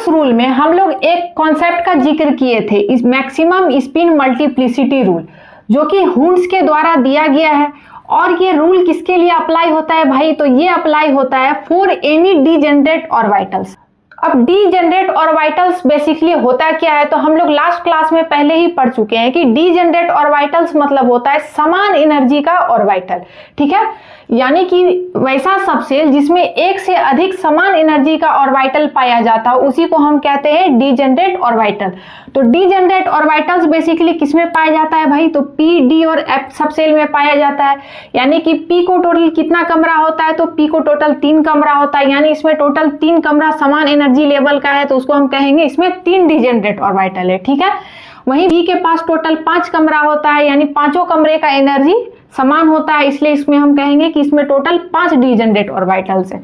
Rule में हम लोग एक कॉन्सेप्ट का जिक्र किए थे, इस मैक्सिमम स्पिन मल्टीप्लिसिटी रूल, जो कि हुंस के द्वारा दिया गया है। और ये रूल किसके लिए अप्लाई होता है भाई? तो ये अप्लाई होता है फॉर एनी डीजेनरेट ऑर्बिटल्स। अब डीजेनरेट ऑर्बिटल्स बेसिकली होता क्या है? तो हम लोग लास्ट क्लास में पहले ही पढ़ चुके हैं कि डीजेनरेट ऑर्बिटल्स मतलब होता है समान एनर्जी का ऑर्बिटल, ठीक है। यानी कि वैसा सबसेल जिसमें एक से अधिक समान एनर्जी का ऑर्बिटल पाया जाता है उसी को हम कहते हैं डीजेनरेट ऑर्बिटल। तो डीजेनरेट ऑर्बिटल्स बेसिकली किसमें पाया जाता है भाई? तो पी, डी और एफ सबसेल में पाया जाता है। यानी कि पी को टोटल कितना कमरा होता है? तो पी को टोटल 3 कमरा होता है, यानी इसमें टोटल 3 कमरा समान एनर्जी लेवल का है, तो उसको हम कहेंगे इसमें 3 डीजेनरेट ऑर्बिटल है, ठीक है। वहीं बी के पास टोटल 5 कमरा होता है, यानी पांचों कमरे का एनर्जी समान होता है, इसलिए इसमें हम कहेंगे कि इसमें टोटल 5 डीजेनरेट ऑर्बिटल्स है।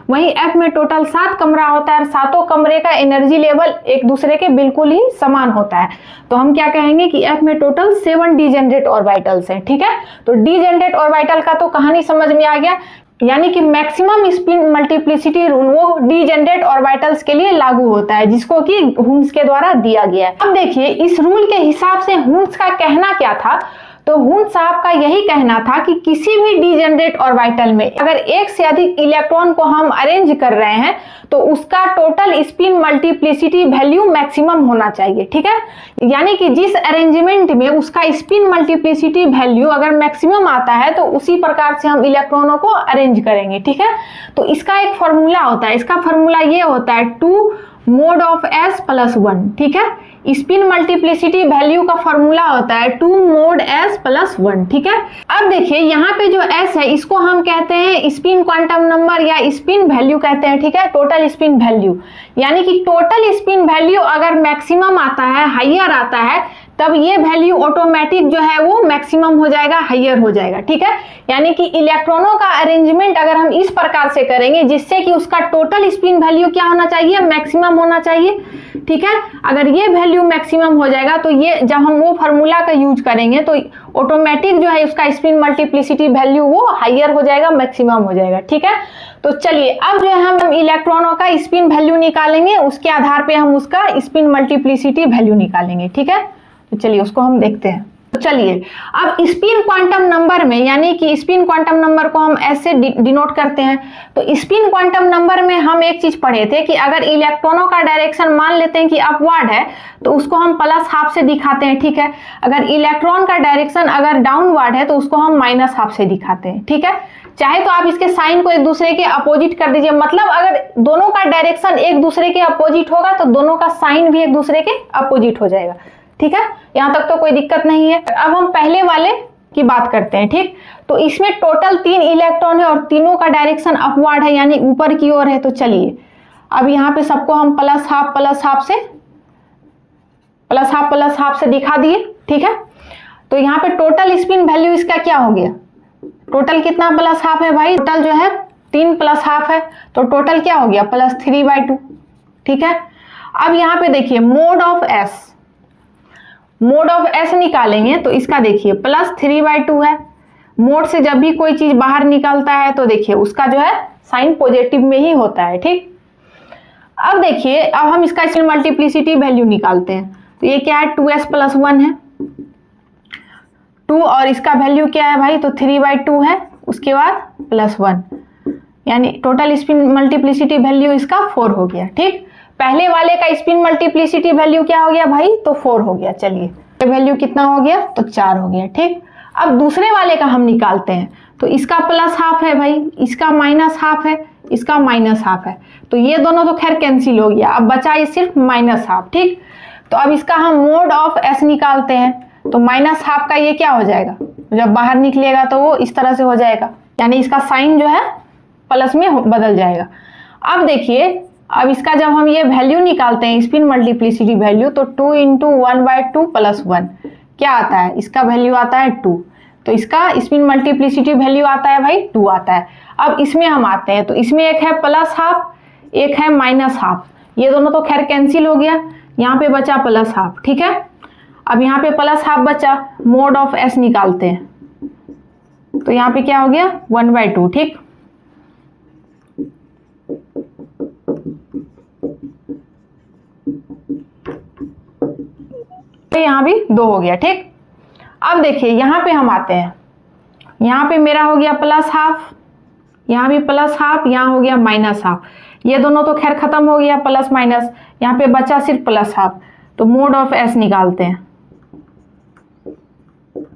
वहीं एफ में टोटल 7 कमरा होता है और सातों कमरे का एनर्जी लेवल एक दूसरे के बिल्कुल ही समान होता है, तो हम क्या कहेंगे कि एफ में टोटल 7 डीजेनरेट ऑर्बिटल्स है, ठीक है। तो डीजेनरेट ऑर्बिटल का तो कहानी समझ में आ गया, यानी कि मैक्सिमम स्पिन मल्टीप्लिसिटी रूल वो डीजेनरेट ऑर्बिटल्स के लिए लागू होता है, जिसको कि हुंस के द्वारा दिया गया है। अब देखिए इस रूल के हिसाब से हुंस का कहना क्या था? तो हुंस साहब का यही कहना था कि किसी भी डीजेनरेट ऑर्बिटल में अगर एक से अधिक इलेक्ट्रॉन को हम अरेंज कर रहे हैं तो उसका total spin multiplicity value maximum होना चाहिए, ठीक है। यानी कि जिस अरेंजमेंट में उसका स्पिन मल्टीप्लिसिटी वैल्यू अगर मैक्सिमम आता है तो उसी प्रकार से हम इलेक्ट्रॉनों को अरेंज करेंगे, ठीक है। तो इसका एक फॉर्मूला होता है, इसका फॉर्मूला ये होता है 2 मोड ऑफ s प्लस 1, ठीक है। स्पिन मल्टीप्लिसिटी वैल्यू का फॉर्मूला होता है 2 मोड s प्लस 1, ठीक है। अब देखिए यहाँ पे जो s है इसको हम कहते हैं स्पिन क्वांटम नंबर या स्पिन वैल्यू कहते हैं, ठीक है, टोटल स्पिन वैल्यू। यानी कि टोटल स्पिन वैल्यू अगर मैक्सिमम आता है, हाइयर आता है, तब ये वैल्यू ऑटोमेटिक जो है वो मैक्सिमम हो जाएगा, हाइयर हो जाएगा, ठीक है। यानी कि इलेक्ट्रॉनों का अरेंजमेंट अगर हम इस प्रकार से करेंगे जिससे कि उसका टोटल स्पिन वैल्यू क्या होना चाहिए? मैक्सिमम होना चाहिए, ठीक है। अगर ये वैल्यू मैक्सिमम हो जाएगा तो ये जब हम वो फार्मूला का यूज करेंगे तो ऑटोमेटिक जो है उसका स्पिन मल्टीप्लिसिटी वैल्यू वो हाइयर हो जाएगा, मैक्सिमम हो जाएगा, ठीक है। तो चलिए अब जो है हम इलेक्ट्रॉनों का स्पिन वैल्यू निकालेंगे, उसके आधार पे हम उसका स्पिन मल्टीप्लिसिटी वैल्यू निकालेंगे, ठीक है। तो चलिए उसको हम देखते हैं। तो चलिए अब स्पिन क्वांटम नंबर में, यानी कि स्पिन क्वांटम नंबर को हम ऐसे डिनोट करते हैं। तो स्पिन क्वांटम नंबर में हम एक चीज पढ़े थे कि अगर इलेक्ट्रॉनों का डायरेक्शन मान लेते हैं कि अपवर्ड है तो उसको हम प्लस हाफ से दिखाते हैं, ठीक है। अगर इलेक्ट्रॉन का डायरेक्शन अगर डाउनवर्ड है तो उसको हम माइनस हाफ से दिखाते हैं, ठीक है। चाहे तो आप इसके साइन को एक दूसरे के अपोजिट कर दीजिए, मतलब अगर दोनों का डायरेक्शन एक दूसरे के अपोजिट होगा तो दोनों का साइन भी एक दूसरे के अपोजिट हो जाएगा, ठीक है। यहां तक तो कोई दिक्कत नहीं है। अब हम पहले वाले की बात करते हैं, ठीक। तो इसमें टोटल 3 इलेक्ट्रॉन है और तीनों का डायरेक्शन अपवर्ड है, यानी ऊपर की ओर है। तो चलिए अब यहाँ पे सबको हम प्लस हाफ से दिखा दिए, ठीक है। तो यहाँ पे टोटल स्पिन वैल्यू इसका क्या हो गया? टोटल कितना प्लस हाफ है भाई? टोटल जो है 3 प्लस हाफ है, तो टोटल क्या हो गया? प्लस 3/2, ठीक है। अब यहाँ पे देखिए मोड ऑफ एस निकालेंगे तो इसका देखिए प्लस 3/2 है। मोड से जब भी कोई चीज बाहर निकलता है तो देखिए उसका जो है साइन पॉजिटिव में ही होता है, ठीक। अब देखिए अब हम इसका स्पिन मल्टीप्लिसिटी वैल्यू निकालते हैं। तो ये क्या है? 2s प्लस 1 है, 2 और इसका वैल्यू क्या है भाई? तो 3/2 है, उसके बाद प्लस 1, यानी टोटल स्पिन मल्टीप्लिसिटी वैल्यू इसका 4 हो गया, ठीक। पहले वाले का स्पिन मल्टीप्लिसिटी वैल्यू क्या हो गया भाई? तो 4 हो गया। चलिए वैल्यू कितना हो गया? तो 4 हो गया, ठीक। अब दूसरे वाले का हम निकालते हैं। तो इसका प्लस हाफ है भाई, इसका माइनस हाफ है, इसका माइनस हाफ है, तो ये दोनों तो खैर कैंसिल हो गया, अब बचा ये सिर्फ माइनस हाफ, ठीक। तो अब इसका हम मोड ऑफ एस निकालते हैं। तो माइनस हाफ का ये क्या हो जाएगा? जब बाहर निकलेगा तो वो इस तरह से हो जाएगा, यानी इसका साइन जो है प्लस में बदल जाएगा। अब देखिए अब इसका जब हम ये वैल्यू निकालते हैं स्पिन मल्टीप्लिसिटी वैल्यू, तो 2 × 1/2 प्लस 1 क्या आता है? इसका वैल्यू आता है 2, तो इसका स्पिन मल्टीप्लिसिटी वैल्यू आता है भाई 2 आता है। अब इसमें हम आते हैं, तो इसमें एक है प्लस हाफ, एक है माइनस हाफ, ये दोनों तो खैर कैंसिल हो गया, यहाँ पे बचा प्लस हाफ, ठीक है। अब यहाँ पे प्लस हाफ बचा, मोड ऑफ एस निकालते हैं, तो यहाँ पे क्या हो गया? 1/2, ठीक। तो यहाँ भी 2 हो गया। ठीक, अब देखिए यहाँ पे हम आते हैं, यहाँ पे मेरा हो गया +½ यहाँ भी +½ यहाँ हो गया -½ ये दोनों तो खैर खत्म हो गया प्लस माइनस, यहाँ पे बचा सिर्फ +½ तो मोड ऑफ s निकालते हैं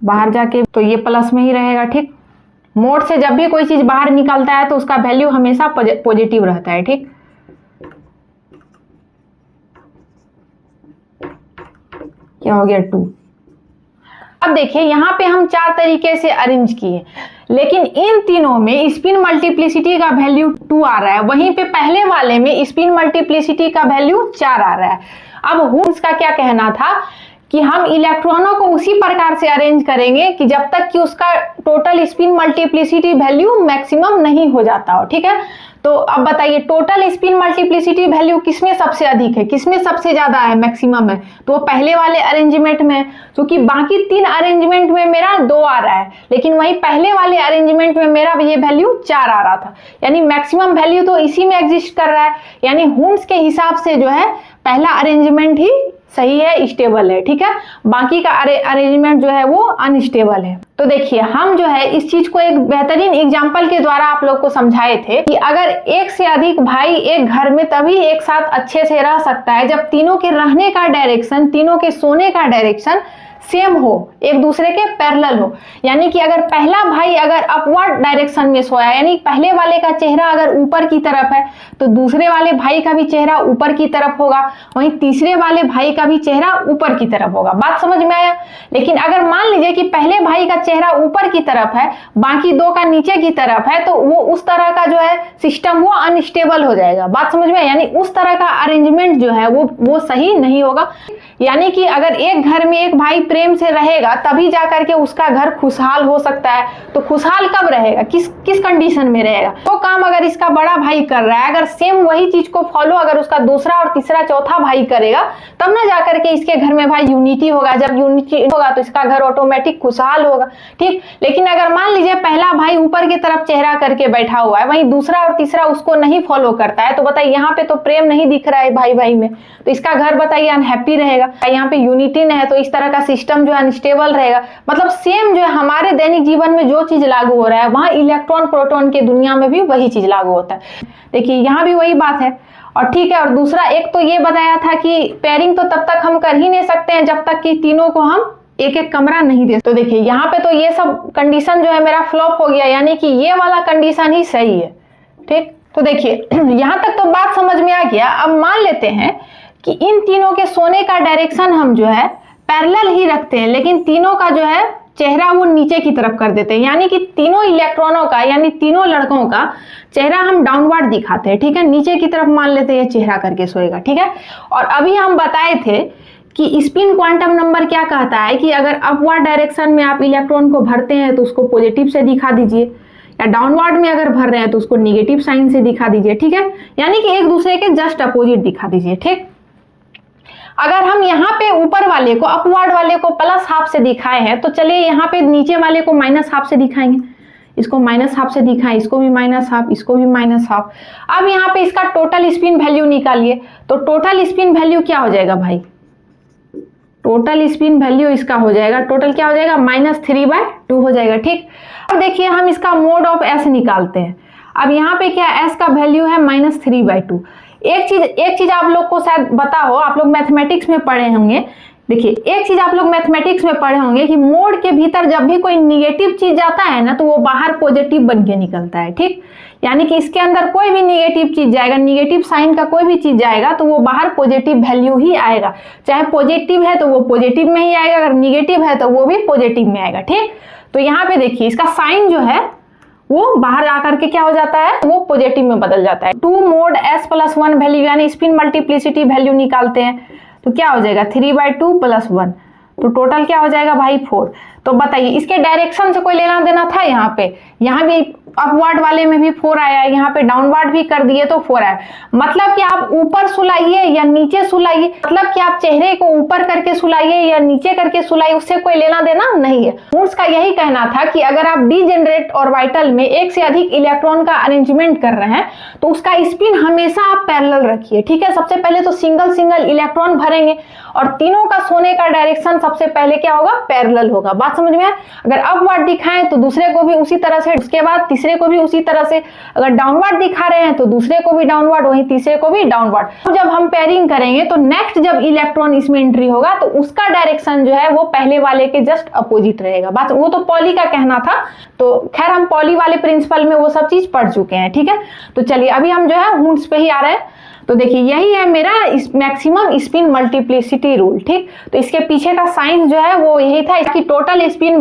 बाहर जाके, तो ये प्लस में ही रहेगा। ठीक, मोड से जब भी कोई चीज बाहर निकलता है तो उसका वैल्यू हमेशा पॉजिटिव रहता है। ठीक, क्या हो गया 2। अब देखिए यहाँ पे हम 4 तरीके से अरेंज किए, लेकिन इन तीनों में स्पिन मल्टीप्लिसिटी का वैल्यू 2 आ रहा है, वहीं पे पहले वाले में स्पिन मल्टीप्लिसिटी का वैल्यू 4 आ रहा है। अब हुड्स का क्या कहना था कि हम इलेक्ट्रॉनों को उसी प्रकार से अरेंज करेंगे कि जब तक कि उसका total spin multiplicity value maximum नहीं हो जाता हो। ठीक है, तो अब बताइए टोटल स्पिन मल्टीप्लिसिटी वैल्यू किसमें सबसे अधिक है, किसमें सबसे ज्यादा है, मैक्सिमम है, तो वो पहले वाले अरेंजमेंट में है। क्योंकि बाकी 3 अरेंजमेंट में मेरा 2 आ रहा है, लेकिन वही पहले वाले अरेंजमेंट में मेरा ये वैल्यू 4 आ रहा था, यानी मैक्सिमम वैल्यू तो इसी में एग्जिस्ट कर रहा है। यानी हुड्स के हिसाब से जो है पहला अरेंजमेंट ही सही है, स्टेबल है। ठीक है, बाकी का अरेंजमेंट जो है वो अनस्टेबल है। तो देखिए हम जो है इस चीज को एक बेहतरीन एग्जांपल के द्वारा आप लोग को समझाए थे कि अगर एक से अधिक भाई एक घर में तभी एक साथ अच्छे से रह सकता है जब तीनों के रहने का डायरेक्शन, तीनों के सोने का डायरेक्शन सेम हो, एक दूसरे के पैरेलल हो। यानी कि अगर पहला भाई अगर अपवर्ड डायरेक्शन में सोया, यानी पहले वाले का चेहरा अगर ऊपर की तरफ है तो दूसरे वाले भाई का भी चेहरा ऊपर की तरफ होगा, वहीं तीसरे वाले भाई का भी चेहरा ऊपर की तरफ होगा। बात समझ में आया? लेकिन अगर मान लीजिए कि पहले भाई का चेहरा ऊपर की तरफ है, बाकी 2 का नीचे की तरफ है, तो वो उस तरह का जो है सिस्टम वो अनस्टेबल हो जाएगा। बात समझ में? यानी उस तरह का अरेंजमेंट जो है वो सही नहीं होगा। यानी कि अगर एक घर में एक भाई प्रेम से रहेगा तभी जाकर के उसका घर खुशहाल हो सकता है। तो खुशहाल कब रहेगा, किस कंडीशन में रहेगा? तो काम अगर इसका बड़ा भाई कर रहा है, अगर सेम वही चीज को फॉलो अगर उसका दूसरा और तीसरा चौथा भाई करेगा, तब ना जाकर के इसके घर में भाई यूनिटी होगा। जब यूनिटी होगा तो इसका घर ऑटोमेटिक खुशहाल होगा। ठीक, लेकिन अगर मान लीजिए पहला भाई ऊपर की तरफ चेहरा करके बैठा हुआ है, वहीं दूसरा और तीसरा उसको नहीं फॉलो करता है, तो बताइए यहाँ पे तो प्रेम नहीं दिख रहा है भाई भाई में, तो इसका घर बताइए अनहैप्पी रहेगा। यहाँ पे यूनिटी नहीं है तो इस तरह का सिस्टम जो है अनस्टेबल रहेगा। मतलब सेम जो है हमारे दैनिक जीवन में जो चीज लागू हो रहा है वहां इलेक्ट्रॉन प्रोटॉन के दुनिया में भी वही चीज लागू होता है। देखिए यहाँ भी वही बात है। और ठीक है, और दूसरा एक तो ये बताया था कि पेयरिंग तो तब तक हम कर ही नहीं सकते हैं जब तक कि तीनों को हम एक एक कमरा नहीं दे। तो देखिए यहाँ पे तो ये सब कंडीशन जो है मेरा फ्लॉप हो गया, यानी कि ये वाला कंडीशन ही सही है। ठीक, तो देखिए यहाँ तक तो बात समझ में आ गया। अब मान लेते हैं कि इन तीनों के सोने का डायरेक्शन हम जो है पैरेलल ही रखते हैं, लेकिन तीनों का जो है चेहरा वो नीचे की तरफ कर देते हैं। यानी कि तीनों इलेक्ट्रॉनों का, यानी तीनों लड़कों का चेहरा हम डाउनवर्ड दिखाते हैं। ठीक है, नीचे की तरफ मान लेते हैं ये चेहरा करके सोएगा। ठीक है, और अभी हम बताए थे कि स्पिन क्वांटम नंबर क्या कहता है कि अगर अपवर्ड डायरेक्शन में आप इलेक्ट्रॉन को भरते हैं तो उसको पॉजिटिव से दिखा दीजिए, या डाउनवर्ड में अगर भर रहे हैं तो उसको निगेटिव साइन से दिखा दीजिए। ठीक है, यानी कि एक दूसरे के जस्ट अपोजिट दिखा दीजिए। ठीक, अगर हम यहाँ पे ऊपर वाले को, अपवर्ड वाले को +½ से दिखाए हैं, तो चलिए यहाँ पे नीचे वाले को -½ से दिखाएंगे। इसको -½ से दिखाएं, इसको भी -½ इसको भी -½ अब यहाँ पे इसका टोटल स्पिन वैल्यू निकालिए। तो टोटल स्पिन वैल्यू क्या हो जाएगा भाई? टोटल स्पिन वैल्यू इसका हो जाएगा, टोटल क्या हो जाएगा? -3/2 हो जाएगा। ठीक, अब देखिए हम इसका मोड ऑफ s निकालते हैं। अब यहाँ पे क्या s का वैल्यू है -3/2। एक चीज आप लोग को शायद बता हो, आप लोग मैथमेटिक्स में पढ़े होंगे। देखिए एक चीज आप लोग मैथमेटिक्स में पढ़े होंगे कि मोड के भीतर जब भी कोई निगेटिव चीज जाता है ना तो वो बाहर पॉजिटिव बन के निकलता है। ठीक, यानी कि इसके अंदर कोई भी निगेटिव चीज जाएगा, निगेटिव साइन का कोई भी चीज जाएगा तो वो बाहर पॉजिटिव वैल्यू ही आएगा। चाहे पॉजिटिव है तो वो पॉजिटिव में ही आएगा, अगर निगेटिव है तो वो भी पॉजिटिव में आएगा। ठीक, तो यहाँ पे देखिए इसका साइन जो है वो बाहर आकर के क्या हो जाता है, वो पॉजिटिव में बदल जाता है। 2 मोड s+1 वैल्यू यानी स्पिन मल्टीप्लिसिटी वैल्यू निकालते हैं तो क्या हो जाएगा 3/2 + 1, तो टोटल क्या हो जाएगा भाई 4। तो बताइए इसके डायरेक्शन से कोई लेना देना था? यहाँ पे यहाँ भी अपवर्ड वाले में भी 4 आया है, यहाँ पे डाउनवर्ड भी कर दिए तो 4 आया। मतलब कि आप ऊपर सुलाइए या नीचे सुलाइए, मतलब कि आप चेहरे को ऊपर करके सुलाइए या नीचे करके सुलाइए, उससे कोई लेना देना नहीं है। वुड्स का यही कहना था कि अगर आप डीजेनरेट ऑर्बिटल में एक से अधिक इलेक्ट्रॉन का अरेंजमेंट कर रहे हैं तो उसका स्पिन हमेशा आप पैरेलल रखिए, ठीक है। सबसे पहले तो सिंगल सिंगल इलेक्ट्रॉन भरेंगे और तीनों का सोने का डायरेक्शन सबसे पहले क्या होगा, पैरेलल होगा। बात समझ में आए? अगर अपवर्ड दिखाएं तो दूसरे को भी उसी तरह से, उसके बाद तीसरे को भी उसी तरह से, अगर डाउनवर्ड दिखा रहे हैं तो दूसरे को भी डाउनवर्ड, वहीं तीसरे को भी डाउनवर्ड। तो जब हम पेयरिंग करेंगे तो नेक्स्ट जब इलेक्ट्रॉन इसमें एंट्री होगा तो उसका डायरेक्शन जो है वो पहले वाले के जस्ट अपोजिट रहेगा। बात वो तो पॉली का कहना था, तो खैर हम पॉली वाले प्रिंसिपल में वो सब चीज पढ़ चुके हैं, ठीक है। तो चलिए अभी हम जो है वुड्स पे ही आ रहे हैं। तो देखिए यही है मेरा मैक्सिमम स्पिन मल्टीप्लिसिटी रूल, ठीक। तो इसके पीछे का साइंस जो है वो यही था कि टोटल स्पिन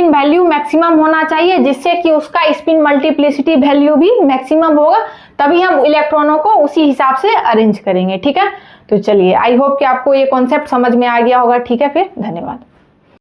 वैल्यू मैक्सिमम होना चाहिए, जिससे कि उसका स्पिन मल्टीप्लिसिटी वैल्यू भी मैक्सिमम होगा, तभी हम इलेक्ट्रॉनों को उसी हिसाब से अरेंज करेंगे, ठीक है। तो चलिए आई होप कि आपको ये कॉन्सेप्ट समझ में आ गया होगा, ठीक है। फिर धन्यवाद।